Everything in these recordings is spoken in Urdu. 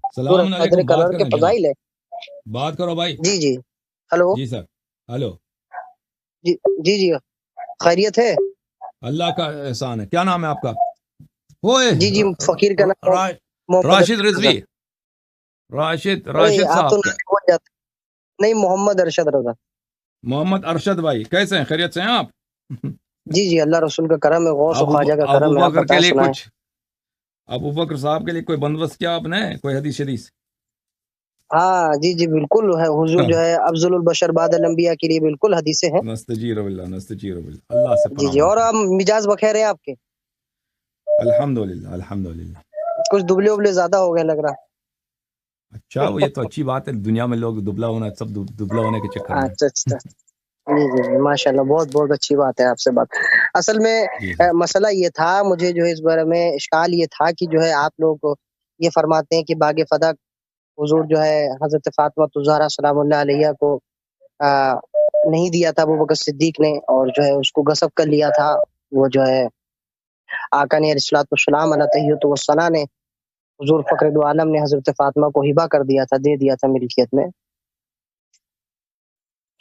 السلام علیکم، بات کرار کے کریں جناب، فضائل ہے. بات کرو بھائی. جی جی ہلو. جی سر، ہلو. جی جی جی خیریت ہے. اللہ کا احسان ہے. کیا نام ہے آپ کا؟ ہوئے جی جی فقیر کا نام محمد راشد ارشد رضا. رضوی. راشد آپ تو صاحب. نام بول جاتے. نہیں، محمد ارشد رضا. محمد ارشد بھائی، کیسے ہیں؟ خیریت سے ہیں آپ؟ جی جی اللہ رسول کا کرم ہے، غوث و خواجہ کا ابو کرم ہے. آپ بکر کے بتائیں، لیے سنائیں. کچھ، ابو بکر صاحب کے لیے کوئی بندوبست کیا آپ نے؟ کوئی حدیث شریف؟ ہاں جی جی بالکل ہے. حضور جو ہے افضل البشر بعد الانبیاء کے لیے بالکل حدیثیں ہیں. نستجیر باللہ، نستجیر باللہ، اللہ سے جی پناہ جی. اور مانگتے آپ مجاز بخیر ہیں آپ کے؟ ہیں. الحمدللہ الحمدللہ. کچھ دبلے ابلے زیادہ ہو گئے لگ رہا. اچھا، وہ یہ تو اچھی بات ہے. دنیا میں لوگ دبلا ہونا، سب دبلا ہونے کے چکر میں. اچھا اچھا. جی جی جی ماشاء اللہ، بہت بہت اچھی بات ہے آپ سے بات. اصل میں جی مسئلہ یہ تھا، مجھے جو ہے اس بارے میں اشکال یہ تھا کہ جو ہے آپ لوگ یہ فرماتے ہیں کہ باغ فدق حضور جو ہے حضرت فاطمہ الزہرا سلام اللہ علیہ کو نہیں دیا تھا ابو بکر صدیق نے، اور جو ہے اس کو غصب کر لیا تھا. وہ جو ہے آقا نے علیہ الصلوۃ والسلام علیہ تحیۃ والثنا نے حضور فخر دو عالم نے حضرت فاطمہ کو ہبہ کر دیا تھا، دے دیا تھا ملکیت میں.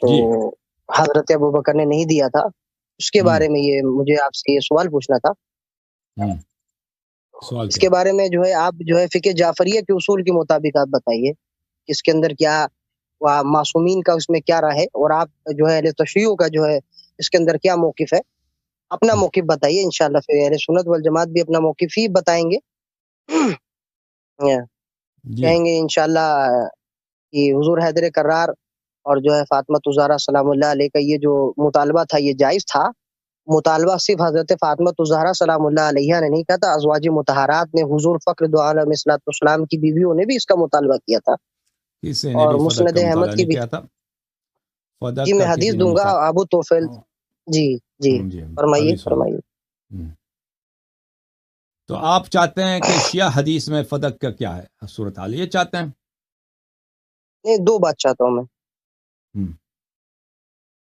تو جی حضرت ابو بکر نے نہیں دیا تھا. اس کے بارے میں یہ مجھے آپ سے یہ سوال پوچھنا تھا. سوال اس کیا؟ کے بارے میں جو ہے آپ جو ہے فقہ جعفریہ کے اصول کے مطابق آپ بتائیے کہ اس کے اندر کیا معصومین کا اس میں کیا رائے ہے، اور آپ جو ہے اہل تشیع کا جو ہے اس کے اندر کیا موقف ہے. اپنا موقف بتائیے، انشاءاللہ پھر اہل سنت والجماعت بھی اپنا موقف ہی بتائیں گے. جی کہیں گے انشاءاللہ کہ حضور حیدر کرار اور جو ہے فاطمہ الزہرا سلام اللہ علیہ کا یہ جو مطالبہ تھا یہ جائز تھا. مطالبہ صرف حضرت فاطمہ الزہرا سلام اللہ علیہ نے نہیں کہا تھا، ازواج مطہرات نے، حضور فخر دو عالم علیہ الصلوۃ والسلام کی بیویوں نے بھی اس کا مطالبہ کیا تھا. کسی نے اور بھی فدق مسند کا احمد مطالعہ کی نہیں بھی. کیا تھا. جی فدق میں کا حدیث کسی نے دوں گا ابو توفیل. جی جی جی فرمائیے ابھی سنو. فرمائیے. تو آپ چاہتے ہیں کہ شیعہ حدیث میں فدق کا کیا ہے صورتحال، یہ چاہتے ہیں؟ نہیں، دو بات چاہتا ہوں میں.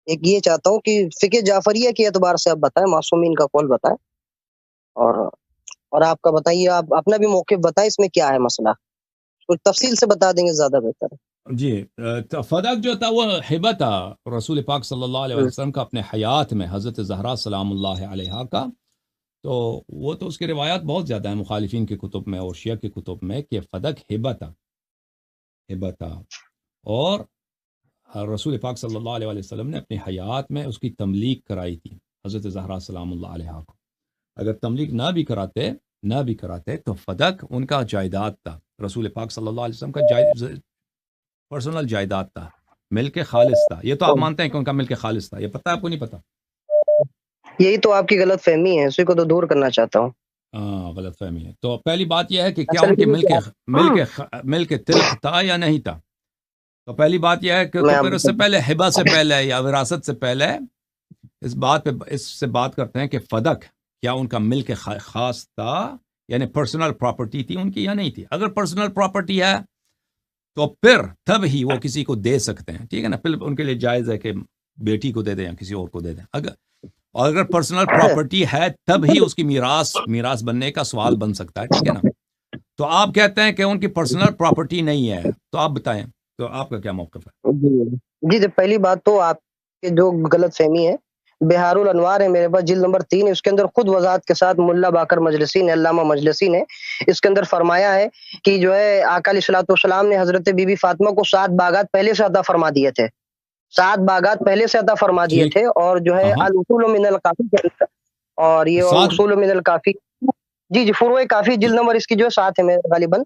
ایک یہ چاہتا ہوں کہ فقہ جعفریہ کے اعتبار سے آپ بتائیں، معصومین کا قول بتائیں، اور آپ کا بتائیے، آپ اپنا بھی موقف بتائیں اس میں کیا ہے مسئلہ. کچھ تفصیل سے بتا دیں گے زیادہ بہتر ہے. جی فدق جو تھا وہ ہبہ تھا رسول پاک صلی اللہ علیہ وسلم کا اپنے حیات میں، حضرت زہرا سلام اللہ علیہ کا. تو وہ تو اس کی روایات بہت زیادہ ہیں مخالفین کے کتب میں اور شیعہ کے کتب میں کہ فدق ہبہ تھا. اور رسول پاک صلی اللہ علیہ وسلم نے اپنی حیات میں اس کی تملیک کرائی تھی حضرت زہرا سلام اللہ علیہ کو. اگر تملیک نہ بھی کراتے تو فدق ان کا جائیداد تھا. رسول پاک صلی اللہ علیہ وسلم کا پرسنل جائیداد تھا، ملک خالص تھا. یہ تو آپ مانتے ہیں کہ ان کا ملک خالص تھا، یہ پتہ آپ کو نہیں پتا؟ یہی تو آپ کی غلط فہمی ہے، اسی کو تو دور کرنا چاہتا ہوں. غلط فہمی ہے. تو پہلی بات یہ ہے کہ کیا اصل ان کے میں ملک تلک تھا یا نہیں تھا. تو پہلی بات یہ ہے کہ تو پھر اس سے پہلے ہبہ سے پہلے یا وراثت سے پہلے اس سے بات کرتے ہیں کہ فدق کیا ان کا ملک خاص تھا، یعنی پرسنل پراپرٹی تھی ان کی یا نہیں تھی. اگر پرسنل پراپرٹی ہے تو پھر تب ہی وہ کسی کو دے سکتے ہیں، ٹھیک ہے نا. پھر ان کے لیے جائز ہے کہ بیٹی کو دے دیں یا کسی اور کو دے دیں. اگر پرسنل پراپرٹی ہے تب ہی اس کی میراث بننے کا سوال بن سکتا ہے، ٹھیک ہے نا. تو آپ کہتے ہیں کہ ان کی پرسنل پراپرٹی نہیں ہے، تو آپ بتائیں تو آپ کا کیا موقف ہے؟ جی پہلی بات تو آپ کے جو غلط فہمی ہے، بہار الانوار ہے میرے پاس، جلد نمبر 3، اس کے اندر خود وضاحت کے ساتھ ملا باقر مجلسی نے، علامہ مجلسی نے اس کے اندر فرمایا ہے کہ جو ہے آقا علیہ الصلوۃ والسلام نے حضرت بی بی فاطمہ کو 7 باغات پہلے سے عطا فرما دیے تھے، 7 باغات پہلے سے عطا فرما دیے تھے. اور جو ہے الاصول من الکافی کے اندر، اور یہ اصول من الکافی، جی فروع کافی جلد نمبر اس کی جو 7 ہے میرے غالباً.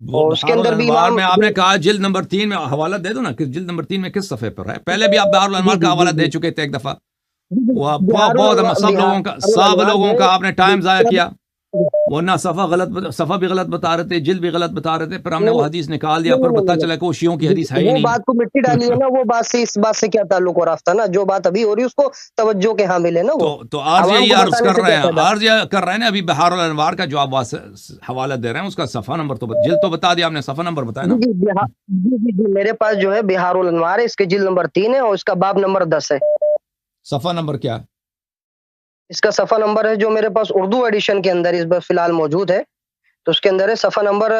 اور اس کے بہار اندر بھی الانوار امام میں آپ نے کہا جلد نمبر 3 میں حوالہ دے دو نا، کہ جلد نمبر 3 میں کس صفحے پر ہے. پہلے بھی آپ بہار الانوار کا حوالہ دے چکے تھے ایک دفعہ. بہت سب لوگوں کا آپ نے ٹائم ضائع کیا، ورنہ صفحہ بھی غلط بتا رہے تھے، جلد بھی غلط بتا رہے تھے. پھر ہم نے وہ حدیث نکال دیا، پھر پتہ چلا کہ وہ شیعوں کی حدیث ہے ہی وہ نہیں. بات کو مٹی ڈالی ہے نا، وہ بات سے اس بات سے کیا تعلق ہو رہا نا، جو بات ابھی ہو رہی ہے اس کو توجہ کے حامل ہے نا. وہ تو عرض عوام یہی کو عرض بتانے کر سے رہے کیا ہیں، فائدہ. عرض یہ کر رہے ہیں نا ابھی بہار الانوار کا جو آپ حوالہ دے رہے ہیں اس کا صفحہ نمبر تو جلد تو بتا دیا آپ نے، صفحہ نمبر بتایا نا. جی میرے پاس جو ہے بہار الانوار ہے، اس کے جلد نمبر 3 ہے اور اس کا باب نمبر 10 ہے. صفحہ نمبر کیا؟ اس کا صفحہ نمبر ہے جو میرے پاس اردو ایڈیشن کے اندر اس بار فی الحال موجود ہے، تو اس کے اندر ہے صفحہ نمبر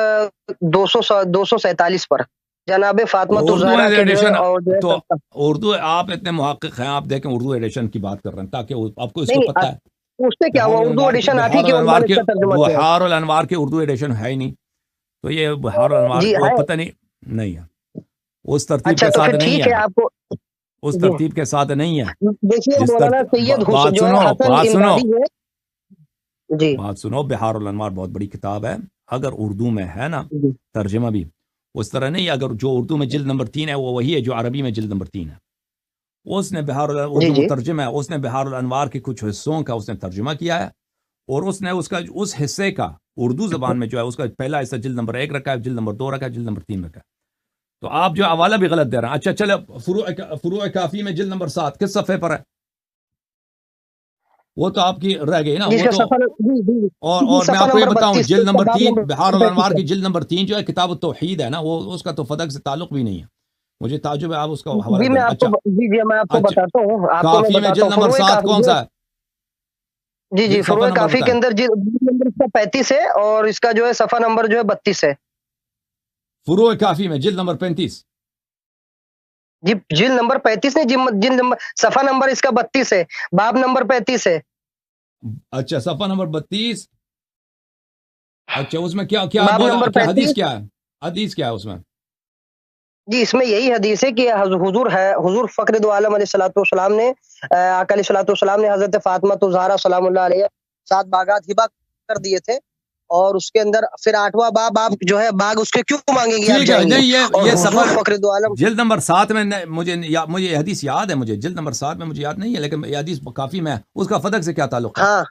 247 پر جناب فاطمہ الزہرا کے جو ہے اور جو ہے تو اردو آپ اتنے محقق ہیں، آپ دیکھیں اردو ایڈیشن کی بات کر رہے ہیں تاکہ آپ کو اس کو نہیں پتہ ہے اس سے کیا ہوا، اردو ایڈیشن آتی کہ بہار علماء نے اس کا ترجمہ کیا ہے؟ بہار الانوار کے اردو ایڈیشن ہے ہی نہیں، تو یہ بہار الانوار جی کو ہے، پتہ نہیں ہے، اس ترتیب اچھا کے تو ساتھ پھر نہیں ٹھیک ہے، ہے آپ کو اس جی ترتیب کے ساتھ نہیں ہے دیکھیے جس مولانا سید بات جو ہے سنو حسن بات سنو امدادی ہے جی بات سنو بہار الانوار بہت بڑی کتاب ہے، اگر اردو میں ہے نا جی ترجمہ بھی اس طرح نہیں، اگر جو اردو میں جلد نمبر 3 ہے وہ وہی ہے جو عربی میں جلد نمبر 3 ہے، اس نے جی جو جی مترجم ہے اس نے بہار الانوار کے کچھ حصوں کا اس نے ترجمہ کیا ہے، اور اس نے اس حصے کا اردو زبان میں جو ہے اس کا پہلا حصہ جلد نمبر 1 رکھا ہے، جلد نمبر 2 رکھا ہے، جلد نمبر 3 رکھا ہے، تو آپ جو حوالہ بھی غلط دے رہے ہیں۔ اچھا چلے فروع کافی میں جلد نمبر 7 کس صفحے پر ہے؟ وہ تو آپ کی رہ گئی نا، جس وہ کا تو سفر جی اور میں صفحہ آپ کو یہ نمبر بتاؤں 32 جلد اس کا نمبر باب 3 بہار نمبر 35 الانوار ہے کی جلد نمبر 3 جو ہے کتاب التوحید ہے نا، وہ اس کا تو فدق سے تعلق بھی نہیں ہے، مجھے تعجب ہے آپ اس کا حوالہ جی دے میں رہے ہیں۔ آپ کو اچھا جی میں آپ کو اچھا بتاتا ہوں، آپ کو میں کافی میں بتاتا جلد ہوں نمبر فروع 7 کافی کون سا ہے؟ جی صفحہ فروع نمبر کافی کے بتائیں، اندر جلد نمبر اس کا 35 ہے اور اس کا جو ہے صفحہ نمبر جو ہے 32 ہے فروع کافی میں جلد نمبر 35، جی جلد نمبر 35 نہیں جلد نمبر صفحہ نمبر اس کا 32 ہے، باب نمبر 35 ہے، اچھا صفحہ نمبر 32، اچھا اس میں کیا کیا باب بولا، نمبر کیا 35 حدیث کیا ہے، حدیث کیا ہے اس میں؟ جی اس میں یہی حدیث ہے کہ حضور فخر دو عالم علیہ الصلوۃ والسلام نے آقا علیہ الصلوۃ والسلام نے حضرت فاطمہ الزہرا سلام اللہ علیہ 7 باغات ہبہ کر دیے تھے، اور اس کے اندر پھر 8واں باب آپ جو ہے باغ اس کے کیوں مانگیں گے آپ ٹھیک ہے، جائیں گے، نہیں اور یہ حضور سفر فخر دو عالم جلد نمبر 7 میں مجھے یہ حدیث یاد ہے، مجھے جلد نمبر 7 میں مجھے یاد نہیں ہے، لیکن یہ حدیث کافی میں اس کا فدق سے کیا تعلق ہے؟ ہاں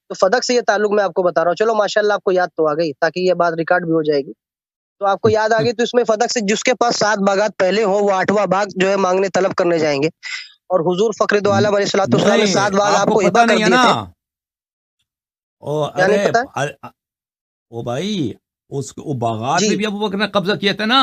تو فدق سے یہ تعلق میں آپ کو بتا رہا ہوں، چلو ماشاءاللہ آپ کو یاد تو آ گئی تاکہ یہ بات ریکارڈ بھی ہو جائے گی، تو آپ کو یاد آ گئی تو اس میں فدق سے جس کے پاس 7 باغات پہلے ہو وہ 8واں باغ جو ہے مانگنے طلب کرنے جائیں گے، اور حضور فخر دو عالم علیہ الصلوۃ والسلام نے نہیں 7 باغ آپ آپ کو کو ہبہ پتہ کر نہیں ہے دیے نا، تھے، کیا ارے نہیں پتا او بھائی وہ باغات جی میں بھی ابو بکر نے قبضہ کیا تھا نا،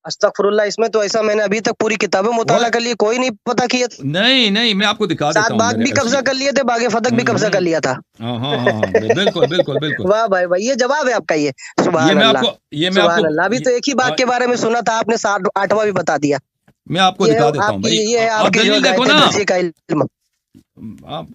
استغفر اللہ، اس میں تو ایسا میں نے ابھی تک پوری کتابیں وہ مطالعہ کر لی کوئی نہیں پتا کیا، نہیں میں آپ کو دکھا 7 دیتا ہوں باغ میرے بھی قبضہ کر لیے تھے، باغ فتق بھی قبضہ کر لیا تھا، ہاں بالکل واہ بھائی بھائی یہ جواب ہے آپ کا، یہ سبحان اللہ یہ میں آپ سبحان کو اللہ، ابھی تو ایک ہی باغ کے بارے میں سنا تھا آپ نے 8واں بھی بتا دیا، میں آپ کو یہ ہے دکھا دیتا آپ ہوں کی بھائی، یہ ہے آپ آپ کے جو ہے دلیل دیکھو غائط نا، درجے کا علم، آپ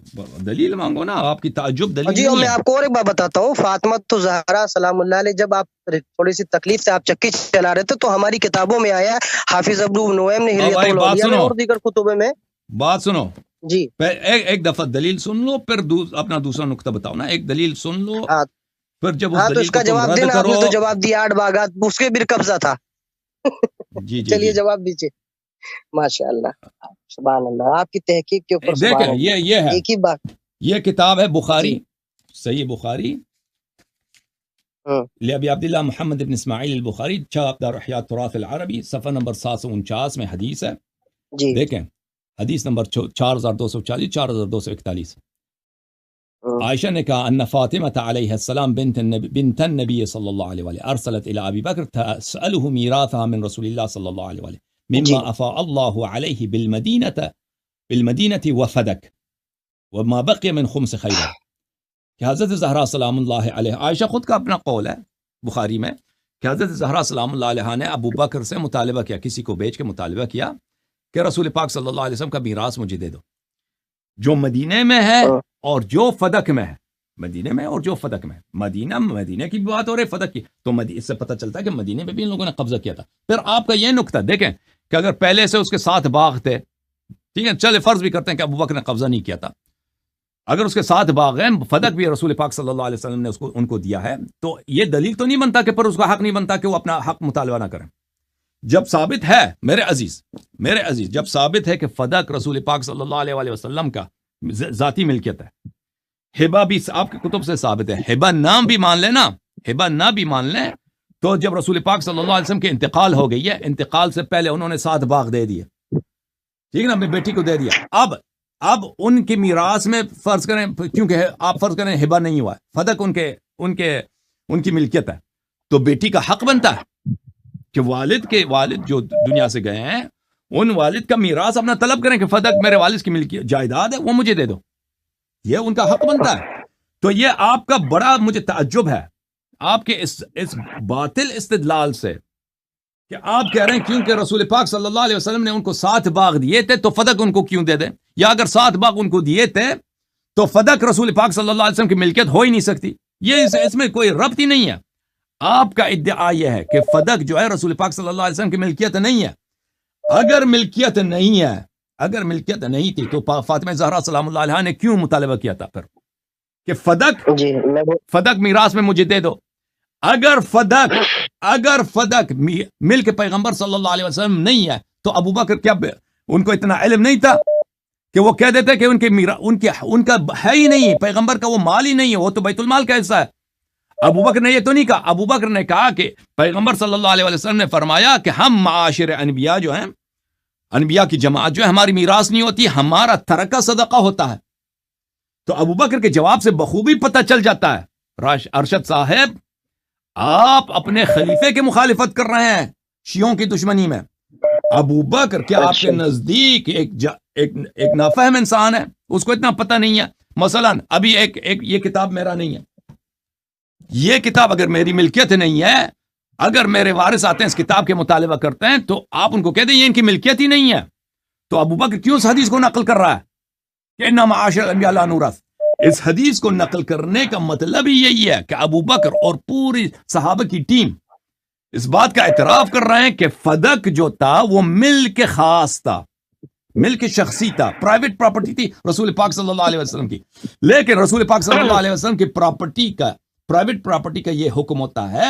دلیل مانگو نا، آپ کی تعجب دلیل جی، اور نہیں میں ہے۔ آپ کو اور ایک بات بتاتا ہوں، فاطمہ الزہرا سلام اللہ علیہ جب آپ تھوڑی سی تکلیف سے آپ چکی چلا رہے تھے تو ہماری کتابوں میں آیا، حافظ ابو نعیم نے اور حلیۃ بھائی الاولیاء میں اور دیگر کتبوں میں بات سنو، جی ایک دفعہ دلیل سن لو پھر اپنا دوسرا نقطہ بتاؤ نا، ایک دلیل سن لو ہاں پھر جب اس ہاں تو دلیل اس کو کا تم جواب رد دینا، آپ کرو۔ نے تو جواب دیا 8 باغات اس کے بھی قبضہ تھا، جی چلیے جواب دیجیے، ماشاء اللہ سبحان اللہ، آپ کی تحقیق کے اوپر دیکھیں سبحان اللہ، یہ ہے، ایک ہی بات یہ کتاب ہے جی بخاری، صحیح بخاری ہاں لأبی عبداللہ محمد بن اسماعیل البخاری، چھاپ دار احیاء التراث العربی، صفحہ نمبر 749 میں حدیث ہے، جی دیکھیں حدیث نمبر 4240 4241، ہاں عائشہ نے کہا ان فاطمہ علیہ السلام بنت النبی صلی اللہ علیہ وآلہ ارسلت الى ابی بکر تسأله میراثها من رسول اللہ صلی اللہ علیہ وآلہ جی مما افاء اللہ علیہ بالمدینة وفدک وما بقي من خمس خیبر، کہ حضرت زہرا سلام اللہ علیہ، عائشہ خود کا اپنا قول ہے بخاری میں کہ حضرت زہرا سلام اللہ علیہ نے ابو بکر سے مطالبہ کیا، کسی کو بیچ کے مطالبہ کیا کہ رسول پاک صلی اللہ علیہ وسلم کا میراث مجھے دے دو، جو مدینے میں ہے اور جو فدق میں ہے، مدینے میں اور جو فدق میں ہے، مدینے کی بات ہو رہی فدق کی، تو اس سے پتہ چلتا ہے کہ مدینے میں بھی ان لوگوں نے قبضہ کیا تھا۔ پھر آپ کا یہ نقطہ دیکھیں کہ اگر پہلے سے اس کے 7 باغ تھے، ٹھیک ہے، چلے فرض بھی کرتے ہیں کہ ابو بکر نے قبضہ نہیں کیا تھا، اگر اس کے 7 باغ ہیں، فدق بھی رسول پاک صلی اللہ علیہ وسلم نے ان کو دیا ہے، تو یہ دلیل تو نہیں بنتا کہ پر اس کا حق نہیں بنتا کہ وہ اپنا حق مطالبہ نہ کریں۔ جب ثابت ہے میرے عزیز جب ثابت ہے کہ فدق رسول پاک صلی اللہ علیہ وآلہ وسلم کا ذاتی ملکیت ہے، ہبہ بھی آپ کے کتب سے ثابت ہے، ہبہ نام بھی مان لینا، ہبہ نہ بھی مان لیں، تو جب رسول پاک صلی اللہ علیہ وسلم کے انتقال ہو گئی ہے، انتقال سے پہلے انہوں نے 7 باغ دے دیے، ٹھیک ہے نا، اپنی بیٹی کو دے دیا، اب ان کی میراث میں فرض کریں، کیونکہ آپ فرض کریں ہبہ نہیں ہوا ہے، فدق ان کی ملکیت ہے، تو بیٹی کا حق بنتا ہے کہ والد جو دنیا سے گئے ہیں، ان والد کا میراث اپنا طلب کریں کہ فدق میرے والد کی ملکی جائیداد ہے، وہ مجھے دے دو، یہ ان کا حق بنتا ہے۔ تو یہ آپ کا بڑا مجھے تعجب ہے آپ کے اس باطل استدلال سے کہ آپ کہہ رہے ہیں کیونکہ رسول پاک صلی اللہ علیہ وسلم نے ان کو 7 باغ دیے تھے تو فدق ان کو کیوں دے دیں، یا اگر 7 باغ ان کو دیے تھے تو فدق رسول پاک صلی اللہ علیہ وسلم کی ملکیت ہو ہی نہیں سکتی. یہ اس میں کوئی ربط ہی نہیں ہے. آپ کا ادعا یہ ہے کہ فدق جو ہے رسول پاک صلی اللہ علیہ وسلم کی ملکیت نہیں ہے. اگر ملکیت نہیں تھی تو فاطمہ زہرا سلام اللہ علیہا نے کیوں مطالبہ کیا تھا پھر کہ فدق میراث میں مجھے دے دو؟ اگر فدق ملک پیغمبر صلی اللہ علیہ وسلم نہیں ہے تو ابو بکر کیا ان کو اتنا علم نہیں تھا کہ وہ کہہ دیتے کہ ان کا ہے ہی نہیں، پیغمبر کا وہ مال ہی نہیں ہے، وہ تو بیت المال کا حصہ ہے. ابو بکر نے یہ تو نہیں کہا. ابو بکر نے کہا کہ پیغمبر صلی اللہ علیہ وسلم نے فرمایا کہ ہم معاشر انبیاء جو ہیں، انبیاء کی جماعت جو ہے، ہماری میراث نہیں ہوتی، ہمارا ترکہ صدقہ ہوتا ہے. تو ابو بکر کے جواب سے بخوبی پتہ چل جاتا ہے ارشد صاحب آپ اپنے خلیفے کی مخالفت کر رہے ہیں شیعوں کی دشمنی میں. ابو بکر کیا آپ کے نزدیک ایک نافہم انسان ہے؟ اس کو اتنا پتہ نہیں ہے. مثلا ابھی یہ کتاب میرا نہیں ہے، یہ کتاب اگر میری ملکیت نہیں ہے، اگر میرے وارث آتے ہیں اس کتاب کے مطالبہ کرتے ہیں تو آپ ان کو کہہ دیں یہ ان کی ملکیت ہی نہیں ہے. تو ابو بکر کیوں اس حدیث کو نقل کر رہا ہے کہ انما معاشر الانبیاء لا نورث؟ اس حدیث کو نقل کرنے کا مطلب ہی یہی ہے کہ ابو بکر اور پوری صحابہ کی ٹیم اس بات کا اعتراف کر رہے ہیں کہ فدق جو تھا وہ ملک خاص تھا، ملک شخصی تھا، پرائیویٹ پراپرٹی تھی رسول پاک صلی اللہ علیہ وسلم کی. لیکن رسول پاک صلی اللہ علیہ وسلم کی پرائیویٹ پراپرٹی کا یہ حکم ہوتا ہے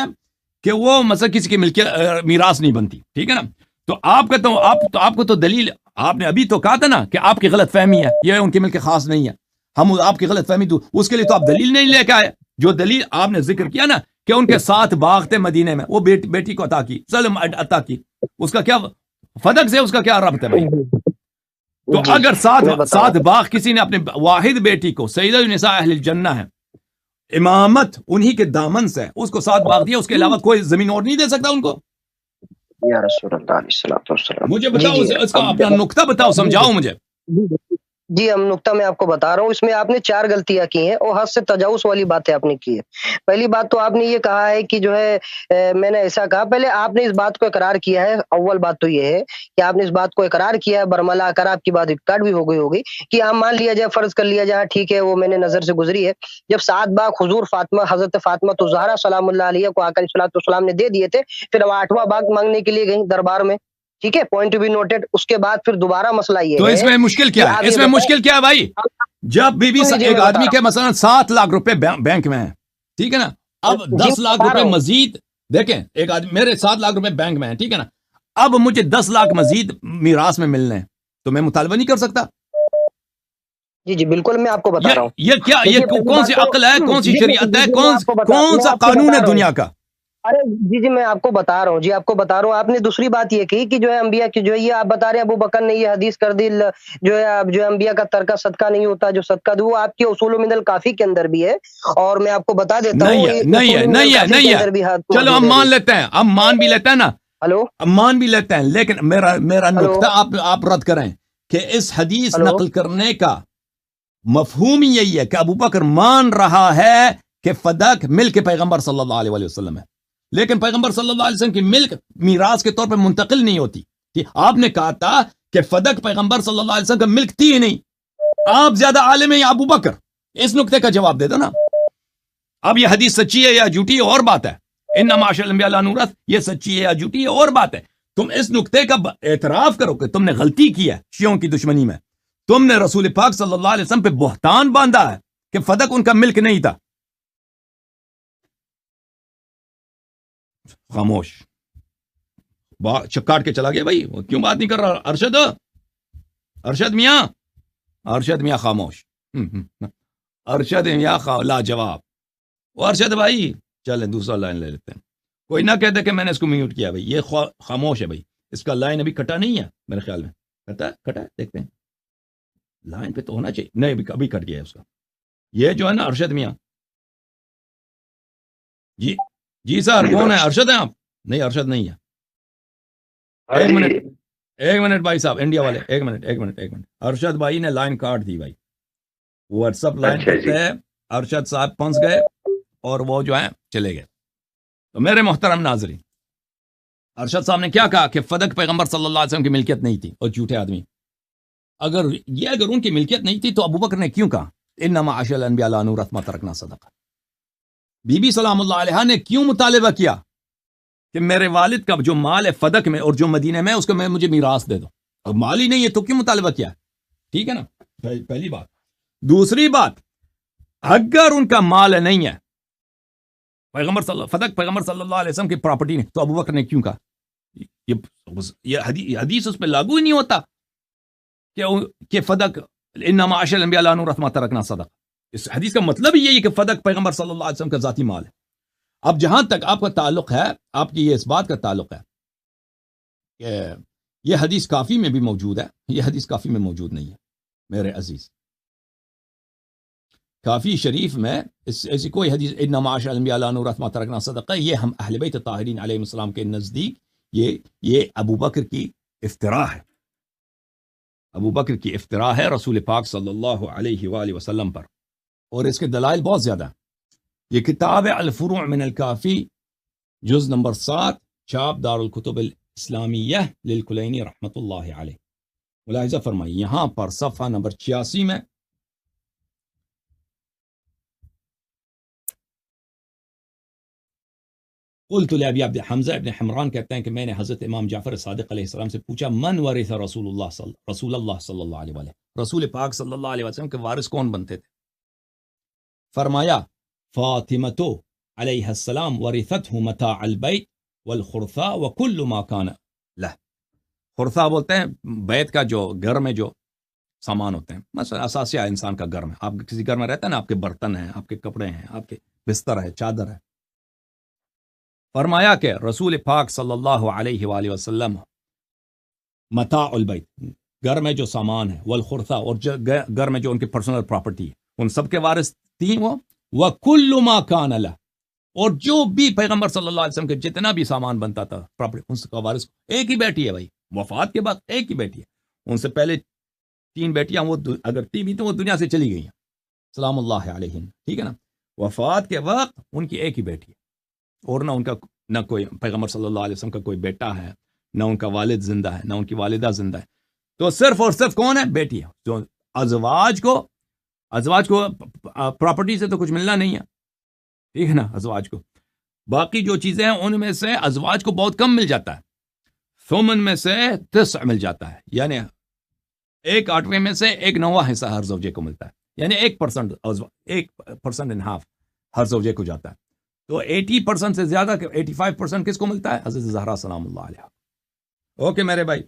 کہ وہ مثلا کسی کی ملکیت میراث نہیں بنتی. ٹھیک ہے نا؟ تو آپ کو تو دلیل آپ نے ابھی تو کہا تھا نا کہ آپ کی غلط فہمی ہے، یہ ان کی ملک خاص نہیں ہے، ہم آپ کی غلط فہمی اس کے لیے تو آپ دلیل نہیں لے کے آئے. جو دلیل آپ نے ذکر کیا نا کہ ان کے 7 باغ تھے مدینے میں، وہ بیٹی کو عطا کی، سلم عطا کی، اس کا کیا فدق سے اس کا کیا ربط ہے بھائی؟ تو اگر 7 باغ کسی نے اپنے واحد بیٹی کو، سیدہ النساء اہل الجنہ ہے، امامت انہی کے دامن سے، اس کو 7 باغ دیا، اس کے علاوہ کوئی زمین اور نہیں دے سکتا ان کو؟ یا رسول اللہ علیہ الصلوۃ والسلام. مجھے بتاؤ اس کا اپنا نقطہ بتاؤ، سمجھاؤ مجھے. جی ہم نقطہ میں آپ کو بتا رہا ہوں. اس میں آپ نے 4 غلطیاں کی ہیں اور حد سے تجاوز والی باتیں آپ نے کی ہے. پہلی بات تو آپ نے یہ کہا ہے کہ جو ہے میں نے ایسا کہا. پہلے آپ نے اس بات کو اقرار کیا ہے. اول بات تو یہ ہے کہ آپ نے اس بات کو اقرار کیا ہے، برملا کر آپ کی بات ریکارڈ بھی ہو گئی ہوگی کہ ہم مان لیا جائے، فرض کر لیا جائے، ٹھیک ہے، وہ میں نے نظر سے گزری ہے. جب 7 باغ حضور حضرت فاطمہ تو زہرا سلام اللہ علیہ کو آقا علیہ السلام نے دے دیے تھے، پھر وہ 8واں باغ مانگنے کے لیے گئیں دربار میں. ٹھیک ہے، پوائنٹ ٹو بی نوٹڈ. اس کے بعد پھر دوبارہ مسئلہ یہ تو ہے اس میں مشکل کیا ہے؟ اس میں مشکل کیا ہے بھائی؟ جب بی بی ایک آدمی کے مثلا 7 لاکھ روپے بینک میں ہیں، ٹھیک ہے نا، اب 10 لاکھ روپے مزید، دیکھیں ایک آدمی میرے 7 لاکھ روپے بینک میں ہیں، ٹھیک ہے نا، اب مجھے 10 لاکھ مزید میراث میں ملنے ہیں تو میں مطالبہ نہیں کر سکتا؟ جی بالکل، میں آپ کو بتا رہا ہوں. یہ کیا، یہ کون سی عقل ہے، کون سی شریعت ہے، کون سا قانون ہے دنیا کا؟ ارے جی میں آپ کو بتا رہا ہوں. جی آپ کو بتا رہا ہوں. آپ نے دوسری بات یہ کی کہ جو ہے انبیاء کی جو ہے یہ آپ بتا رہے ہیں ابو بکر نے یہ حدیث کر دی جو ہے انبیاء کا ترکہ صدقہ نہیں ہوتا، جو صدقہ دو وہ آپ کے اصول من الکافی کے اندر بھی ہے. اور میں آپ کو بتا دیتا ہوں نہیں ہے. چلو ہم مان لیتے ہیں، ہم مان بھی لیتے ہیں نا، ہلو مان بھی لیتے ہیں، لیکن میرا نقطہ آپ رد کریں کہ اس حدیث نقل کرنے کا مفہوم ہی یہی ہے کہ ابو بکر مان رہا ہے کہ فدق ملک پیغمبر صلی اللہ علیہ وسلم ہے، لیکن پیغمبر صلی اللہ علیہ وسلم کی ملک میراث کے طور پر منتقل نہیں ہوتی. آپ نے کہا تھا کہ فدق پیغمبر صلی اللہ علیہ وسلم کا ملک تھی ہی نہیں. آپ زیادہ عالم ہیں یا ابو بکر؟ اس نقطے کا جواب دے دو نا. اب یہ حدیث سچی ہے یا جھوٹی ہے اور بات ہے، انما معاشر الانبیاء لا نورث، یہ سچی ہے یا جھوٹی ہے اور بات ہے. تم اس نقطے کا اعتراف کرو کہ تم نے غلطی کی ہے شیعوں کی دشمنی میں. تم نے رسول پاک صلی اللہ علیہ وسلم پہ بہتان باندھا ہے کہ فدق ان کا ملک نہیں تھا. خاموش، کاٹ کے چلا گیا بھائی، کیوں بات نہیں کر رہا؟ ارشد میاں خاموش، ارشد میاں لاجواب. وہ ارشد بھائی چلیں دوسرا لائن لے لیتے ہیں. کوئی نہ کہتے کہ میں نے اس کو میوٹ کیا بھائی، یہ خاموش ہے بھائی، اس کا لائن ابھی کٹا نہیں ہے میرے خیال میں. کٹا ہے دیکھتے ہیں، لائن پہ تو ہونا چاہیے. نہیں ابھی کٹ گیا ہے اس کا. یہ جو ہے نا ارشد میاں، جی سر کون ہے؟ ارشد ہیں آپ؟ نہیں ارشد نہیں ہے. ایک منٹ بھائی صاحب انڈیا والے، ایک منٹ. ارشد بھائی نے لائن کاٹ دی بھائی. واٹس ایپ لائن کرتے ہیں ارشد صاحب پھنس گئے اور وہ جو ہے چلے گئے. تو میرے محترم ناظرین، ارشد صاحب نے کیا کہا کہ فدق پیغمبر صلی اللہ علیہ وسلم کی ملکیت نہیں تھی اور جھوٹے آدمی. اگر ان کی ملکیت نہیں تھی تو ابو بکر نے کیوں کہا انما عاشر الانبیاء لا نورث ما ترکنا صدقہ؟ بی بی سلام اللہ علیہ نے کیوں مطالبہ کیا کہ میرے والد کا جو مال ہے فدق میں اور جو مدینے میں اس کو مجھے میراث دے دو؟ اب مال ہی نہیں ہے تو کیوں مطالبہ کیا؟ ٹھیک ہے نا، پہلی بات. دوسری بات، اگر ان کا مال نہیں ہے فدق پیغمبر صلی اللہ علیہ وسلم کی پراپرٹی نہیں، تو ابو بکر نے کیوں کہا؟ یہ حدیث اس پہ لاگو ہی نہیں ہوتا کہ فدق انما عاشر الانبیاء لا نورث ما ترکنا صدقہ. اس حدیث کا مطلب یہ ہے کہ فدق پیغمبر صلی اللہ علیہ وسلم کا ذاتی مال ہے. اب جہاں تک آپ کا تعلق ہے، آپ کی یہ اس بات کا تعلق ہے کہ یہ حدیث کافی میں بھی موجود ہے، یہ حدیث کافی میں موجود نہیں ہے میرے عزیز. کافی شریف میں ایسی کوئی حدیث انما عاشر الانبیاء لا نورث ما ترکنا صدقہ، یہ ہم اہل بیت طاہرین علیہ السلام کے نزدیک یہ ابو بکر کی افتراء ہے. ابو بکر کی افتراء ہے رسول پاک صلی اللہ علیہ وآلہ وسلم پر، اور اس کے دلائل بہت زیادہ ہیں. یہ کتاب ہے الفروع من الکافی، جز نمبر 7، چھاپ دار الکتب الاسلامیہ للکلینی رحمۃ اللہ علیہ. ملاحظہ فرمائیے یہاں پر صفحہ نمبر 86 میں قلت لابی عبد حمزہ ابن حمران کہتے ہیں کہ میں نے حضرت امام جعفر صادق علیہ السلام سے پوچھا من ورث رسول اللہ صلی اللہ علیہ وسلم، رسول پاک صلی اللہ علیہ وسلم کے وارث کون بنتے تھے؟ فرمایا فاطمۃ علیہ السلام ورثته متاع البیت والخرثاء وكل ما كان له. خرثاء بولتے ہیں بیت کا جو گھر میں جو سامان ہوتے ہیں، مثلا اساسیہ انسان کا گھر میں، آپ کسی گھر میں رہتے ہیں نا، آپ کے برتن ہیں، آپ کے کپڑے ہیں، آپ کے بستر ہے، چادر ہے. فرمایا کہ رسول پاک صلی اللہ علیہ وآلہ وسلم متاع البیت، گھر میں جو سامان ہے، والخرثاء، اور گھر میں جو ان کی پرسنل پراپرٹی ہے، ان سب کے وارث تھی وہ. وَكُلُّ مَا كَانَ لَهُ، اور جو بھی پیغمبر صلی اللہ علیہ وسلم کے جتنا بھی سامان بنتا تھا پراپرٹی، ان کا وارث ایک ہی بیٹی ہے. بھائی وفات کے بعد ایک ہی بیٹی ہے، ان سے پہلے 3 بیٹیاں وہ اگر 3 بھی تو وہ دنیا سے چلی گئی ہیں سلام اللہ علیہم. ٹھیک ہے نا، وفات کے وقت ان کی ایک ہی بیٹی ہے، اور نہ کوئی پیغمبر صلی اللہ علیہ وسلم کا کوئی بیٹا ہے، نہ ان کا والد زندہ ہے، نہ ان کی والدہ زندہ ہے. تو صرف اور صرف کون ہے؟ بیٹی ہے. جو ازواج کو پراپرٹی سے تو کچھ ملنا نہیں ہے، ٹھیک ہے نا. ازواج کو باقی جو چیزیں ہیں ان میں سے ازواج کو بہت کم مل جاتا ہے. ثمن میں سے 9 مل جاتا ہے، یعنی 1/8 میں سے 1/9 حصہ ہر زوجے کو ملتا ہے، یعنی 1% ہر زوجے کو جاتا ہے. تو 80% سے زیادہ 85% کس کو ملتا ہے؟ حضرت زہرا سلام اللہ علیہ. اوکے میرے بھائی.